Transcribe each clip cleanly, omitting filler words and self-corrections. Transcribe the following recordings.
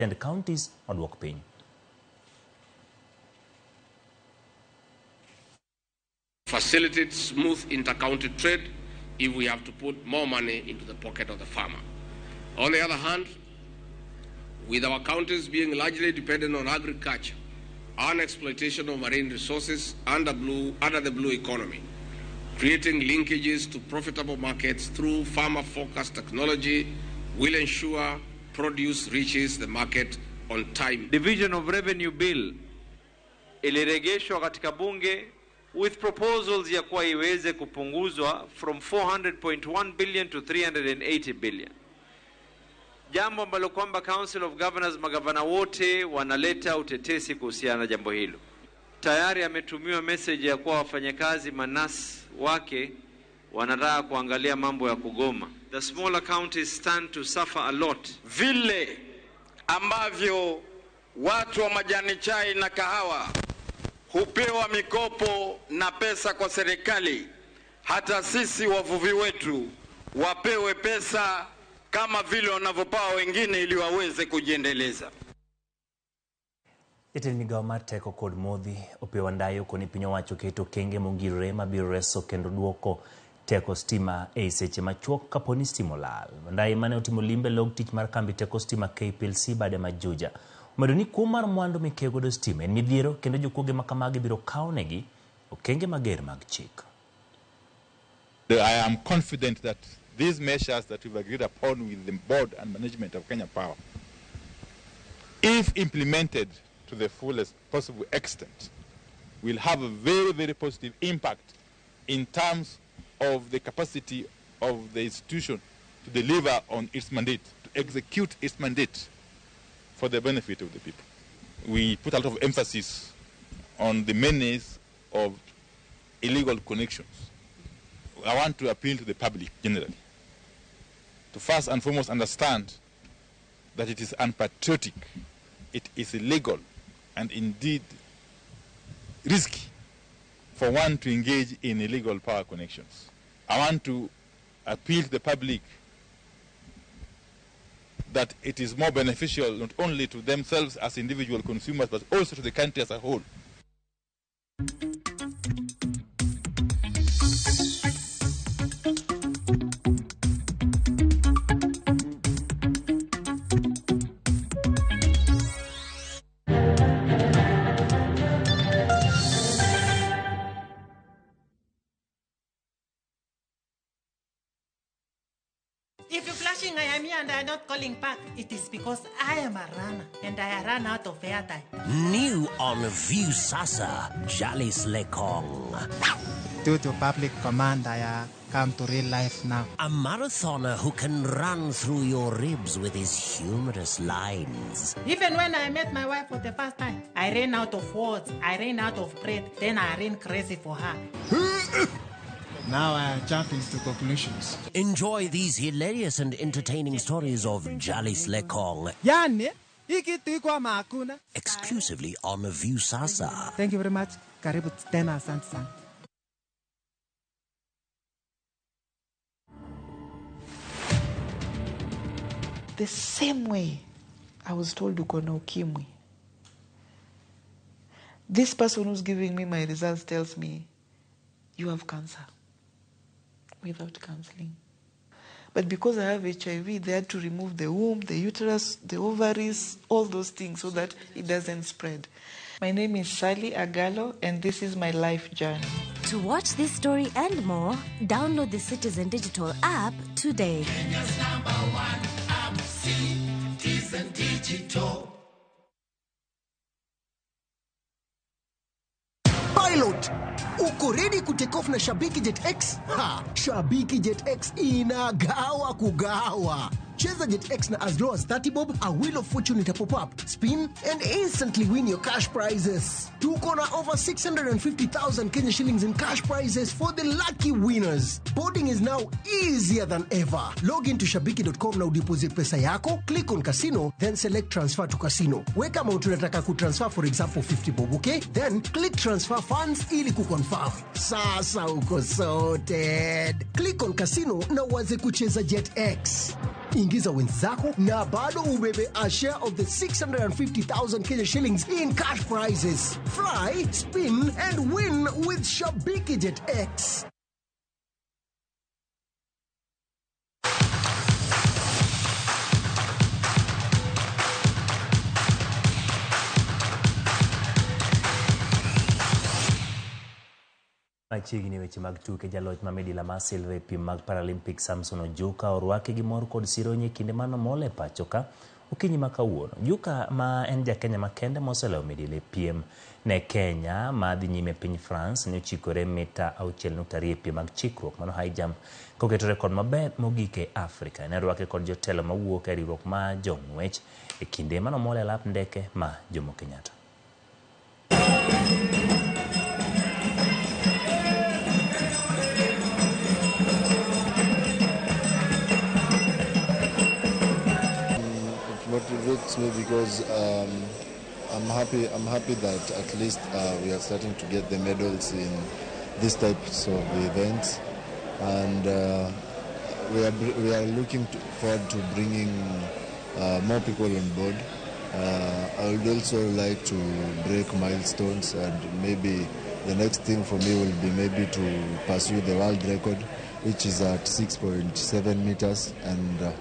and counties on work piny. Facilitate smooth inter-county trade if we have to put more money into the pocket of the farmer. On the other hand, with our counties being largely dependent on agriculture and exploitation of marine resources under the blue economy, creating linkages to profitable markets through farmer-focused technology will ensure produce reaches the market on time. Division of Revenue Bill iliregeshwa katika bunge with proposals ya kuwa iweze kupunguzwa from 400.1 billion to 380 billion. Jambo ambalo kwamba Council of Governors, magavana wote wanaleta utetesi kuhusiana na jambo hilo. Tayari ametumiwa message ya kuwa wafanyakazi manasi wake wanataka kuangalia mambo ya kugoma. The smaller counties stand to suffer a lot. Vile ambavyo watu wa majani chai na kahawa hupewa mikopo na pesa kwa serikali, hata sisi wavuvi wetu wapewe pesa kama vile wanavyopewa wengine ili waweze kujiendeleza. Jatend migao mar teko kod modhi opewa ndayo koni piny owacho keto kenge mongirore mabiro reso kendo duoko teko stima e seche machuok kaponi stima olal. Ndayo mane otimo limbe log tich mar kambi teko stima KPLC bade majuja. Omedo ni kuom mar mwandu mikego godo stima en midhiero kendo jokuoge makamagi biro kaonegi okenge mager mag chik. I am confident that these measures that we've agreed upon with the board and management of Kenya Power, if implemented to the fullest possible extent, will have a very, very positive impact in terms of the capacity of the institution to deliver on its mandate, to execute its mandate for the benefit of the people. We put a lot of emphasis on the menace of illegal connections. I want to appeal to the public generally to first and foremost understand that it is unpatriotic, it is illegal, and indeed risky for one to engage in illegal power connections. I want to appeal to the public that it is more beneficial not only to themselves as individual consumers but also to the country as a whole. If you're flashing I am here and I am not calling back, it is because I am a runner and I ran out of airtime. New on View Sasa, Jalis Lekong. Due to public command, I come to real life now. A marathoner who can run through your ribs with his humorous lines. Even when I met my wife for the first time, I ran out of words, I ran out of breath, then I ran crazy for her. Now I jump into conclusions. Enjoy these hilarious and entertaining stories of Jalis Lekong. Yani, ikitu iko makuna. Exclusively on View Sasa. Thank you very much. Karibu tena, asante sana. The same way I was told uko na ukimwi. This person who's giving me my results tells me, you have cancer, without counseling. But because I have HIV, they had to remove the womb, the uterus, the ovaries, all those things so that it doesn't spread. My name is Sally Agalo, and this is my life journey. To watch this story and more, download the Citizen Digital app today. Kenya's #1 app, Citizen Digital. Pilot, uko ready ku take off na Shabiki Jet X? Ha, Shabiki Jet X inagawa kugawa. Cheza Jet X na as low as 30 bob, a wheel of fortune ita pop up, spin, and instantly win your cash prizes. Tuko na over 650,000 Kenya shillings in cash prizes for the lucky winners. Boarding is now easier than ever. Log into shabiki.com na udeposit pesa yako, click on casino, then select transfer to casino. Weka amount unataka kutransfer, for example 50 bob, okay? Then click transfer funds ili kuconfirm. Sasa uko sorted. Click on casino na uanze kucheza Jet X. Ingiza wenzako na bado ubebe a share of the 650,000 Kenya shillings in cash prizes. Fly, spin and win with Shabiki Jet X. Machiegni weche mag tuke jaloch Mamedi Lama Silva e piem mag Paralympic Samson Ojuka orwake gi mor kod sironye kinde mano mole pacho ka okinyi ma kawuono. Ojuka ma en ja Kenya makende moselewo medali e piem ne Kenya ma dhi nyime piny France ne ochikore mita 6.2 e piem mag chikruok mano high jump koketo rekod maber mogik e Afrika. Ne orwake kod jotelo mawuok e riwruok ma jong'wech e kinde mano mole lap ndeke ma Jomo Kenyatta. Motivates me because I'm happy that at least we are starting to get the medals in these types of events, and we are looking forward to bringing more people on board. I would also like to break milestones, and maybe the next thing for me will be maybe to pursue the world record, which is at 6.7 meters, and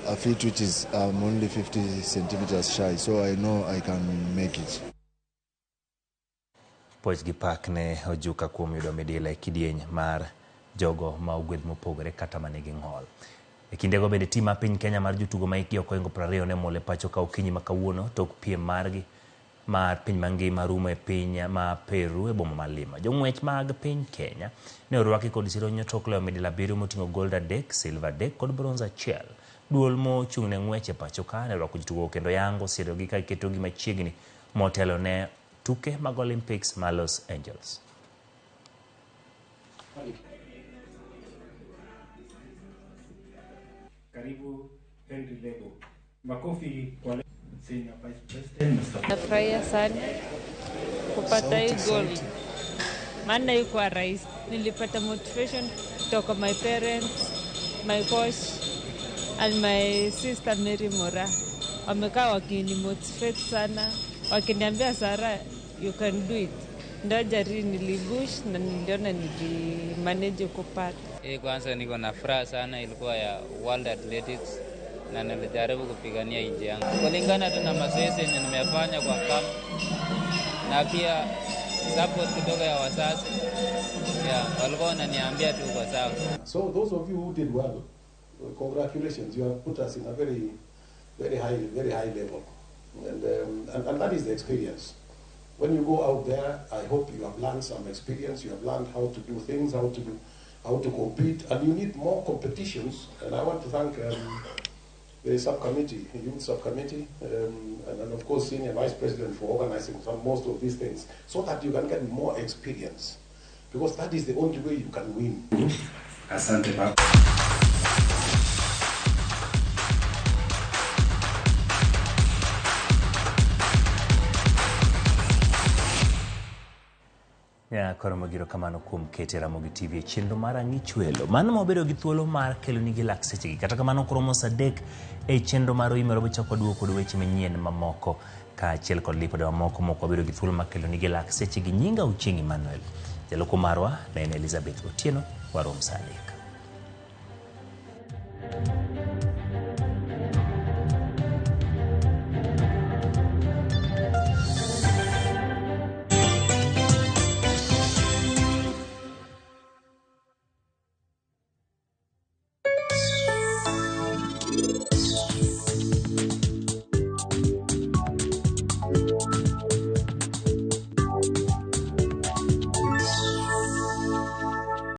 a feat which is only 50 centimeters shy, so I know I can make it. Poch gi pak ne Ojuka kuom yudo midila e kidieny mar jogo ma ogwedh mopogore kata manigi ng'ol. E kindego bende tim mar piny Kenya mar jotugo ma hikgi okoingo 20 ne mole pacho ka okinyi ma kawuono tok piem margi mar piny mangima rumo e piny ma Peru e boma ma Lima. Jong'wech mag piny Kenya ne orwaki kod sironyo tok leo midila 7 moting'o gold 3, silver 3 kod bronze 1. Duol mochung' ne ng'wech e pacho ka ne orwako jotugo kendo yango sirogi ka iketogi machiegni motelo ne tuke mag Olympics ma Los Angeles. Karibu Henry Lebo. Makofi kwa Senior Vice President Mr. Nafurahia sana kupata hii gold. Maana iko rahisi. Nilipata motivation kutoka my parents, my coach and my sister Mary Mora. Wamekaa wakini motivate sana. Wakiniambia Sara, you can do it. Ndio jari nilibush na niliona nilimanage kupata. Kwanza niko na furaha sana, ilikuwa ya World Athletics na nilijaribu kupigania nchi yangu. Kulingana tu na mazoezi yenye nimefanya kwa camp na pia support kidogo ya wazazi. Walikuwa wananiambia tu kwa sawa. So those of you who did well, congratulations, you have put us in a very high level. And that is the experience. When you go out there, I hope you have learned some experience, you have learned how to do things, how to compete, and you need more competitions. And I want to thank the subcommittee, the youth subcommittee, and of course Senior Vice President for organizing most of these things, so that you can get more experience, because that is the only way you can win. Asante Baba. Ya koromo giro kamano kuom kete Ramogi TV e chenro mar Ang'ich Welo. Mano mobedo gi thuolo mar kelo nigi lak sechegi. Kata kamano koromo sadek e chenro mar Oimero bicho kod duoko kod weche manyien mamoko ka achiel kod lipode mamoko moko bedo gi thuolo mar kelo nigi lak sechegi. Nyinga Ochieng' Emmanuel. Jaloko marwa na en Elizabeth Otieno warom Salek.